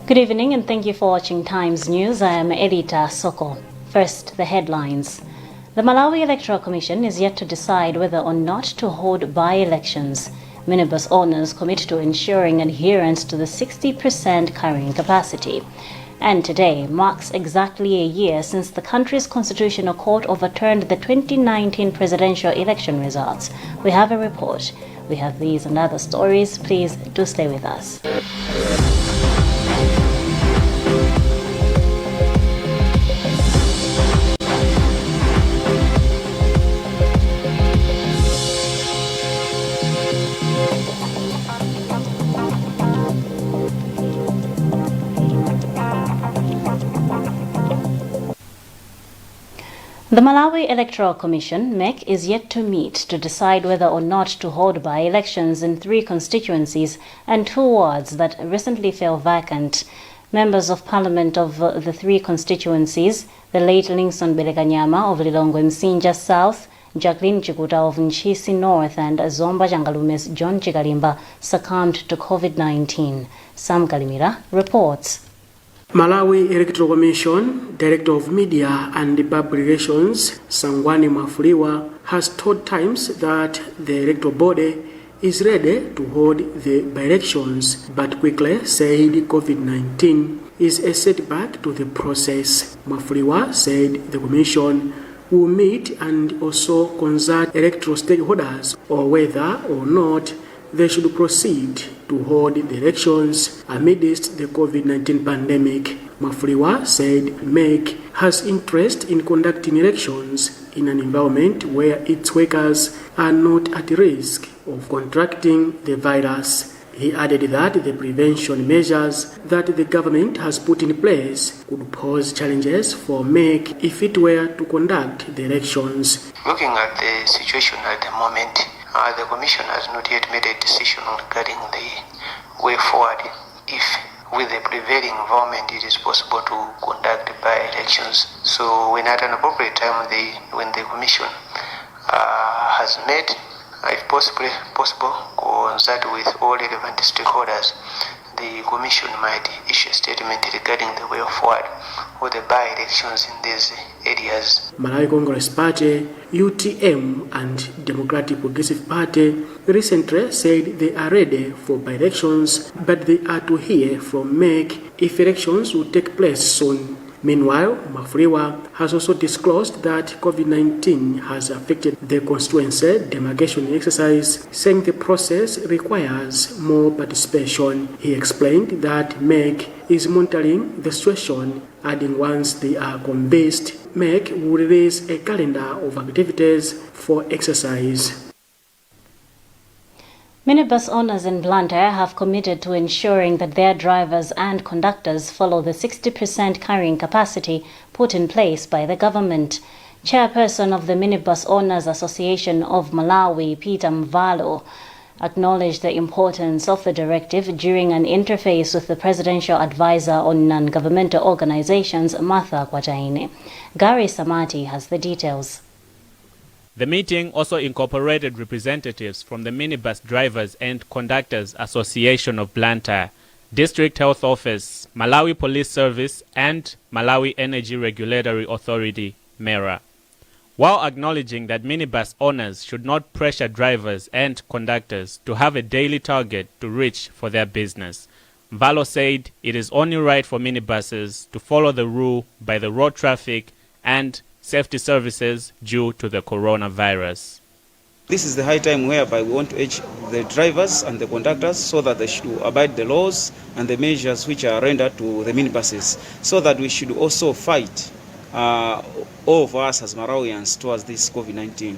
Good evening and thank you for watching Times News. I am Edita Soko. First, the headlines. The Malawi Electoral Commission is yet to decide whether or not to hold by-elections. Minibus owners commit to ensuring adherence to the 60% carrying capacity. And today marks exactly a year since the country's constitutional court overturned the 2019 presidential election results. We have a report. We have these and other stories. Please do stay with us. The Malawi Electoral Commission, MEC, is yet to meet to decide whether or not to hold by-elections in 3 constituencies and 2 wards that recently fell vacant. Members of Parliament of the 3 constituencies, the late Linson Belekanyama of Lilongwe Msinja South, Jacqueline Chikuta of Nchisi North, and Zomba Jangalume's John Chikalimba, succumbed to COVID-19. Sam Kalimira reports. Malawi Electoral Commission Director of Media and Public Relations Sangwani Mafuliwa has told Times that the electoral body is ready to hold the by-elections, but quickly said COVID-19 is a setback to the process. Mafuliwa said the Commission will meet and also consult electoral stakeholders on whether or not they should proceed to hold the elections amidst the COVID-19 pandemic. Mafuliwa said MEC has interest in conducting elections in an environment where its workers are not at risk of contracting the virus. He added that the prevention measures that the government has put in place could pose challenges for MEC if it were to conduct the elections. Looking at the situation at the moment, the Commission has not yet made a decision regarding the way forward. If with the prevailing environment it is possible to conduct by-elections. So when at an appropriate time when the Commission has met, if possible, consult with all relevant stakeholders, the Commission might issue a statement regarding the way forward for the by-elections in these areas. Malawi Congress Party, UTM and Democratic Progressive Party recently said they are ready for by-elections, but they are to hear from MEC if elections will take place soon. Meanwhile, Mafuliwa has also disclosed that COVID-19 has affected the constituency demarcation exercise, saying the process requires more participation. He explained that MEC is monitoring the situation, adding once they are convinced, MEC will release a calendar of activities for exercise. Minibus owners in Blantyre have committed to ensuring that their drivers and conductors follow the 60% carrying capacity put in place by the government. Chairperson of the Minibus Owners Association of Malawi, Peter Mvalo, acknowledged the importance of the directive during an interface with the Presidential Advisor on Non-Governmental Organizations, Martha Kwagwanji. Gary Samati has the details. The meeting also incorporated representatives from the Minibus Drivers and Conductors Association of Blantyre, District Health Office, Malawi Police Service, and Malawi Energy Regulatory Authority, MERA. While acknowledging that minibus owners should not pressure drivers and conductors to have a daily target to reach for their business, Mvalo said it is only right for minibuses to follow the rule by the road traffic and safety services due to the coronavirus. This is the high time whereby we want to urge the drivers and the conductors so that they should abide the laws and the measures which are rendered to the minibuses, so that we should also fight all of us as Malawians towards this COVID-19.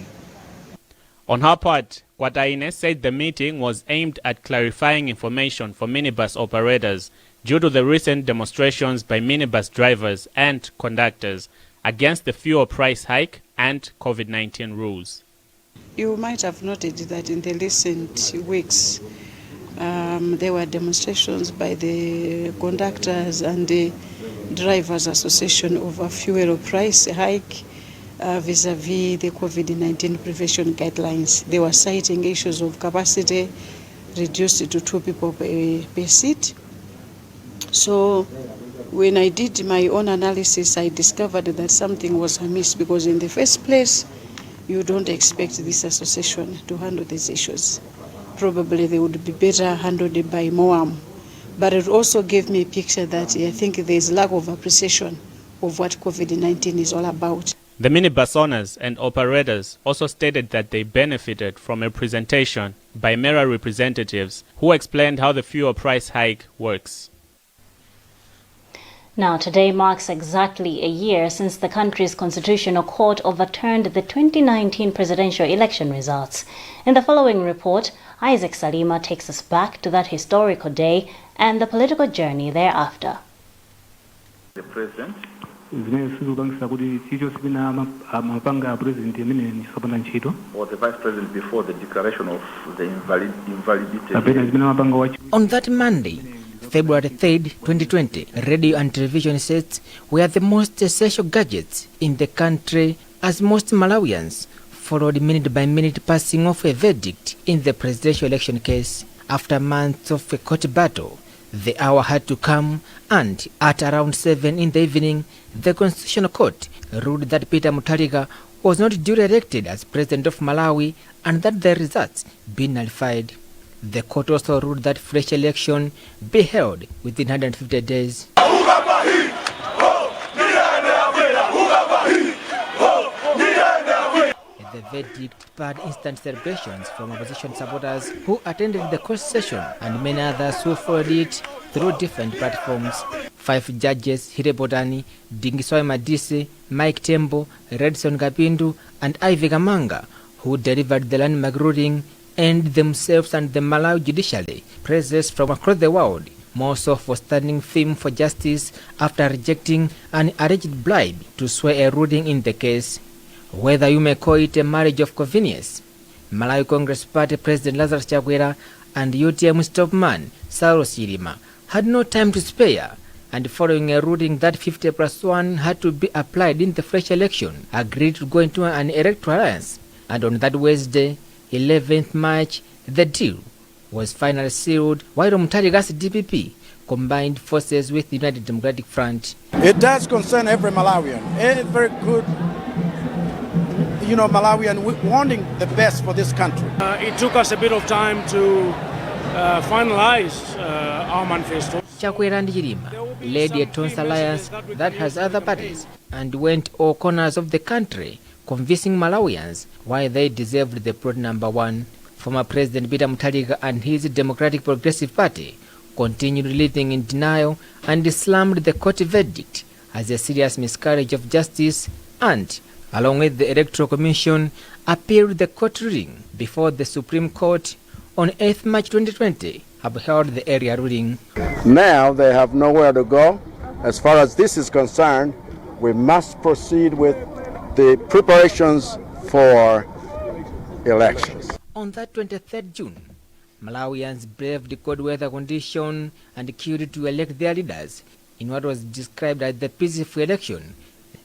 On her part, Kwagwanji said the meeting was aimed at clarifying information for minibus operators due to the recent demonstrations by minibus drivers and conductors against the fuel price hike and COVID-19 rules. You might have noted that in the recent weeks there were demonstrations by the conductors and the drivers association over fuel price hike vis-a-vis the COVID-19 prevention guidelines. They were citing issues of capacity reduced to 2 people per seat, So when I did my own analysis, I discovered that something was amiss, because in the first place, you don't expect this association to handle these issues. Probably they would be better handled by MOAM. But it also gave me a picture that I think there's lack of appreciation of what COVID-19 is all about. The minibus owners and operators also stated that they benefited from a presentation by MERA representatives who explained how the fuel price hike works. Now, today marks exactly a year since the country's constitutional court overturned the 2019 presidential election results. In the following report, Isaac Salima takes us back to that historical day and the political journey thereafter. The president was the vice president before the declaration of the invalidity. On that Monday, February 3rd, 2020, radio and television sets were the most essential gadgets in the country, as most Malawians followed minute-by-minute passing of a verdict in the presidential election case. After months of a court battle, the hour had to come, and at around 7 in the evening, the Constitutional Court ruled that Peter Mutharika was not duly elected as President of Malawi and that the results be nullified. The court also ruled that fresh election be held within 150 days. The verdict spurred instant celebrations from opposition supporters who attended the court session and many others who followed it through different platforms. 5 judges, Hirebotani, Dingiswai Madise, Mike Tembo, Redson Gapindu, and Ivy Gamanga, who delivered the landmark ruling, earned themselves and the Malawi judiciary praises from across the world, more so for standing firm for justice after rejecting an alleged bribe to sway a ruling in the case. Whether you may call it a marriage of convenience, Malawi Congress Party President Lazarus Chakwera and UTM stopman Saulos Chilima had no time to spare, and following a ruling that 50+1 had to be applied in the fresh election, agreed to go into an electoral alliance. And on that Wednesday, 11th March, the deal was finally sealed, while Mutharika's DPP combined forces with the United Democratic Front. It does concern every Malawian, every good Malawian wanting the best for this country. It took us a bit of time to finalize our manifesto. Chakwera and Chilima led a Tons alliance that has other parties and went all corners of the country, convincing Malawians why they deserved the plot number 1. Former President Peter Mutharika and his Democratic Progressive Party continued living in denial and slammed the court verdict as a serious miscarriage of justice and, along with the Electoral Commission, appealed the court ruling before the Supreme Court on 8th March 2020, upheld the area ruling. Now they have nowhere to go. As far as this is concerned, we must proceed with the preparations for elections. On that 23rd June, Malawians braved the cold weather condition and queued to elect their leaders in what was described as the peaceful election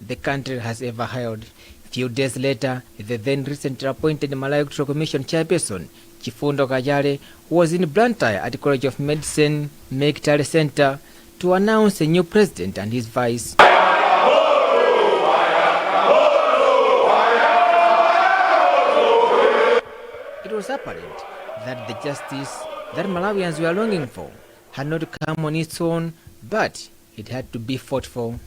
the country has ever held. Few days later, the then recently appointed Malawi Electoral Commission chairperson, Chifundo Kajale, was in Blantyre at the College of Medicine Mekitale Center to announce a new president and his vice. It was apparent that the justice that Malawians were longing for had not come on its own, but it had to be fought for.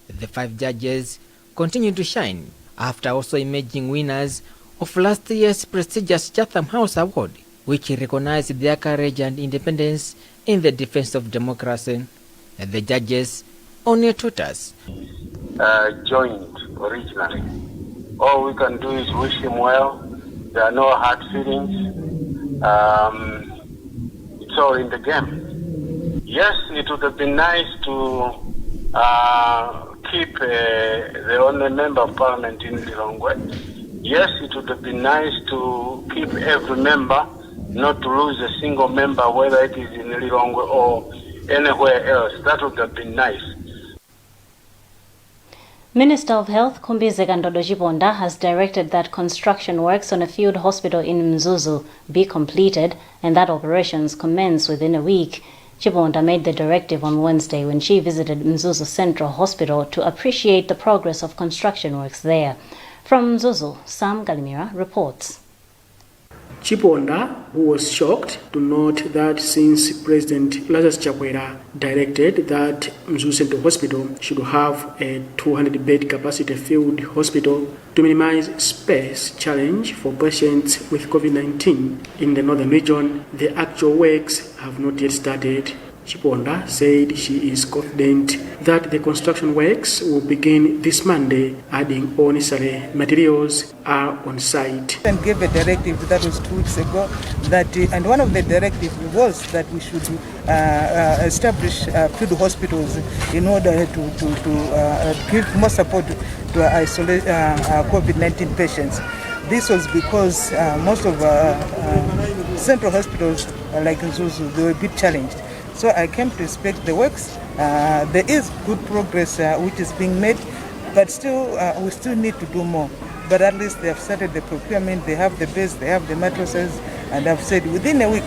The 5 judges continued to shine after also emerging winners of last year's prestigious Chatham House Award, which recognized their courage and independence in the defense of democracy. The judges only taught us joined originally. All we can do is wish him well. There are no hard feelings. It's all in the game. Yes, it would have been nice to keep the only member of parliament in Lilongwe. Yes, it would have been nice to keep every member, not to lose a single member, whether it is in Lilongwe or anywhere else. That would have been nice. Minister of Health Kumbize Kandodo Chiponda has directed that construction works on a field hospital in Mzuzu be completed and that operations commence within a week. Chibonda made the directive on Wednesday when she visited Mzuzu Central Hospital to appreciate the progress of construction works there. From Mzuzu, Sam Galimira reports. Chibonda, who was shocked to note that since President Lazarus Chakwera directed that Mzuzu Central Hospital should have a 200-bed capacity field hospital to minimize space challenge for patients with COVID-19 in the northern region, the actual works have not yet started. Chibonda said she is confident that the construction works will begin this Monday, adding all necessary materials are on site. And gave a directive that was 2 weeks ago, that and one of the directives was that we should establish field hospitals in order to give more support to isolate COVID-19 patients. This was because most of central hospitals like Mzuzu, they were a bit challenged. So I came to inspect the works. There is good progress which is being made, but still we still need to do more. But at least they have started the procurement, they have the beds, they have the mattresses, and I've said within a week,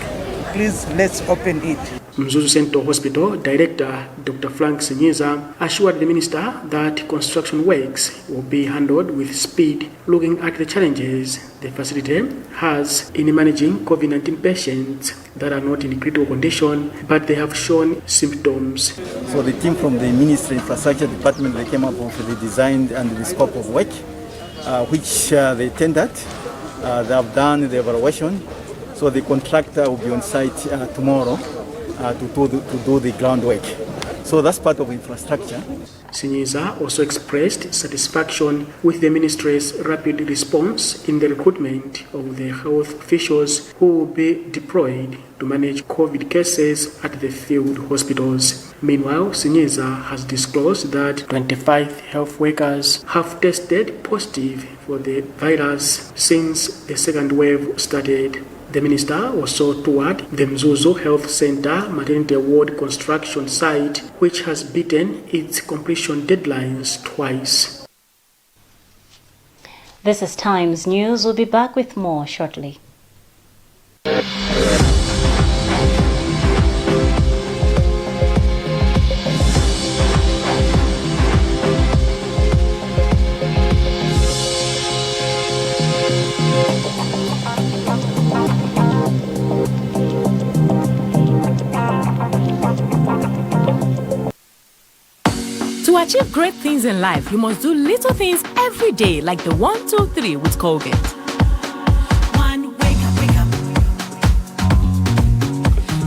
please let's open it. Mzuzu Central Hospital Director Dr. Frank Sinyiza assured the minister that construction works will be handled with speed, looking at the challenges the facility has in managing COVID-19 patients that are not in critical condition, but they have shown symptoms. So the team from the Ministry Infrastructure Department, they came up with the design and the scope of work, which they tendered. They have done the evaluation. So the contractor will be on site tomorrow to do the groundwork. So that's part of infrastructure. Sinyiza also expressed satisfaction with the ministry's rapid response in the recruitment of the health officials who will be deployed to manage COVID cases at the field hospitals. Meanwhile, Sinyiza has disclosed that 25 health workers have tested positive for the virus since the second wave started. The minister also toured the Mzuzu Health Center maternity ward construction site, which has beaten its completion deadlines twice. This is Times News. We'll be back with more shortly. To achieve great things in life, you must do little things every day, like the 1, 2, 3 with Colgate. 1, wake up.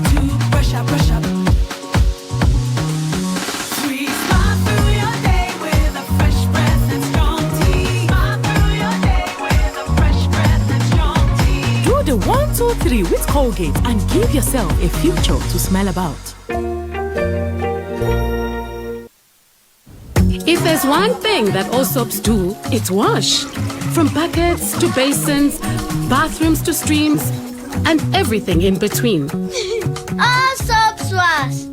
2, brush up. 3, smile through your day with a fresh breath and strong tea. Smile through your day with a fresh breath and strong tea. Do the 1, 2, 3 with Colgate and give yourself a future to smile about. If there's one thing that all soaps do, it's wash. From buckets to basins, bathrooms to streams, and everything in between. All soaps wash.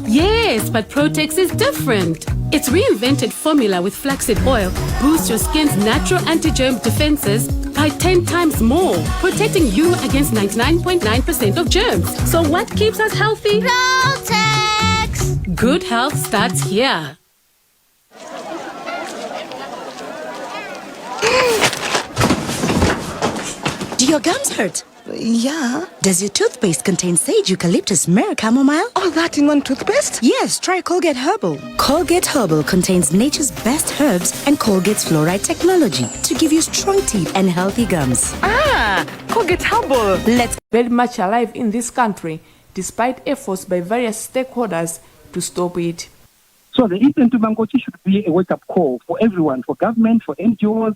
Yes, but Protex is different. Its reinvented formula with flaxseed oil boosts your skin's natural anti-germ defenses by 10 times more, protecting you against 99.9% of germs. So what keeps us healthy? Protex! Good health starts here. Do your gums hurt? Yeah. Does your toothpaste contain sage, eucalyptus, myrrh, chamomile? All that in one toothpaste? Yes, try Colgate Herbal. Colgate Herbal contains nature's best herbs and Colgate's fluoride technology to give you strong teeth and healthy gums. Ah, Colgate Herbal. Let's very much alive in this country, despite efforts by various stakeholders to stop it. So the Eastern Tubangochi should be a wake-up call for everyone, for government, for NGOs,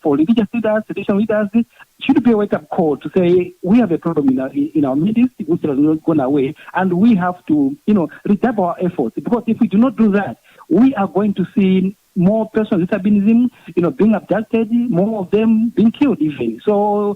for religious leaders, traditional leaders. It should be a wake-up call to say we have a problem in our midst which has not gone away, and we have to, redouble our efforts. Because if we do not do that, we are going to see more persons with albinism, being abducted, more of them being killed even. So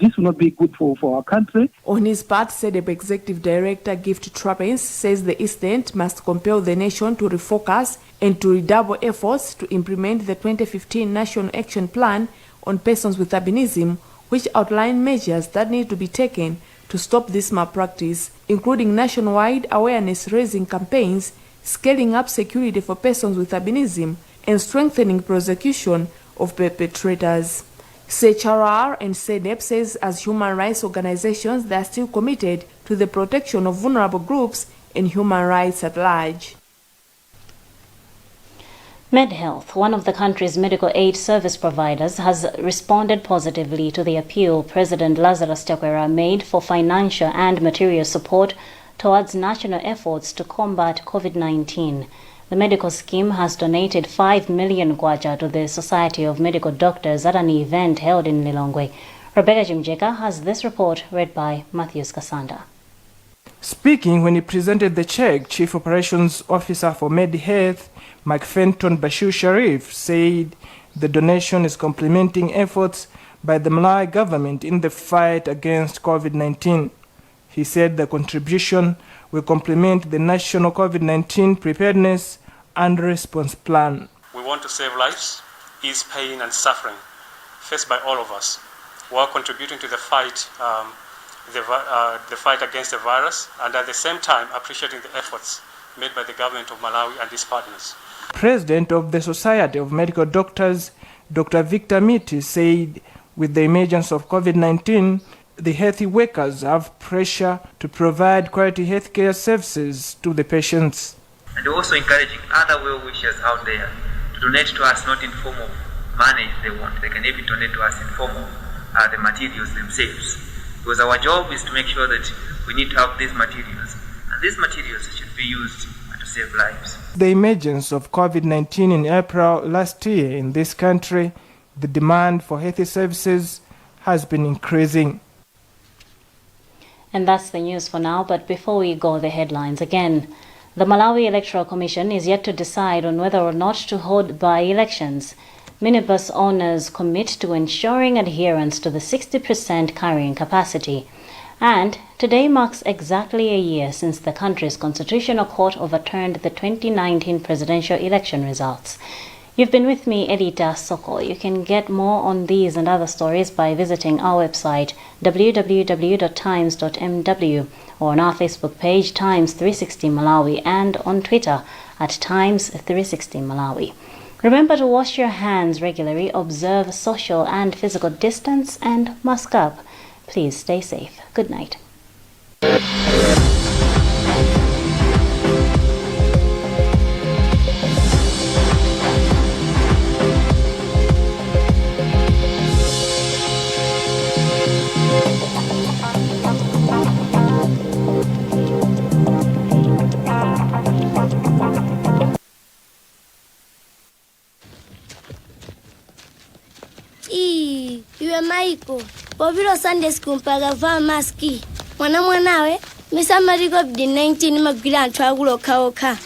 this will not be good for our country. On his part, SEDEP Executive Director Gift Trappins says the East End must compel the nation to refocus and to redouble efforts to implement the 2015 National Action Plan on persons with albinism, which outline measures that need to be taken to stop this malpractice, including nationwide awareness-raising campaigns, scaling up security for persons with albinism, and strengthening prosecution of perpetrators. CHRR and SEDEP says as human rights organizations, they are still committed to the protection of vulnerable groups and human rights at large. MedHealth, one of the country's medical aid service providers, has responded positively to the appeal President Lazarus Chakwera made for financial and material support towards national efforts to combat COVID-19. The medical scheme has donated 5 million kwacha to the Society of Medical Doctors at an event held in Lilongwe. Rebecca Jimjeka has this report read by Matthews Kasanda. Speaking when he presented the check, Chief Operations Officer for MedHealth, Mike Fenton Bashir Sharif, said the donation is complementing efforts by the Malawi government in the fight against COVID-19. He said the contribution will complement the national COVID-19 preparedness and response plan. We want to save lives, ease pain and suffering faced by all of us, while contributing to the fight against the virus, and at the same time appreciating the efforts made by the government of Malawi and its partners. President of the Society of Medical Doctors, Dr. Victor Miti, said with the emergence of COVID-19, the health workers have pressure to provide quality healthcare services to the patients. And also encouraging other well-wishers out there to donate to us, not in form of money if they want. They can even donate to us in form of the materials themselves. Because our job is to make sure that we need to have these materials. And these materials should be used to save lives. The emergence of COVID-19 in April last year in this country, the demand for health services has been increasing. And that's the news for now, but before we go, the headlines again. The Malawi Electoral Commission is yet to decide on whether or not to hold by-elections. Minibus owners commit to ensuring adherence to the 60% carrying capacity. And today marks exactly a year since the country's Constitutional Court overturned the 2019 presidential election results. You've been with me, Edita Soko. You can get more on these and other stories by visiting our website, www.times.mw, or on our Facebook page, Times 360 Malawi, and on Twitter at Times 360 Malawi. Remember to wash your hands regularly, observe social and physical distance, and mask up. Please stay safe. Good night. Iwe Maiko, Bobilo Sunday School mpaga vaa maski. Mwanawe, misa mariko COVID-19 magwira anthu akuloka okha.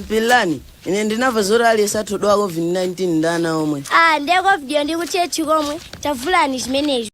Bilani, ine ndinava zora ali esatu doa COVID-19 ndana omwe. Ndeko video ndikutie chikomwe, tavulani chimenecho.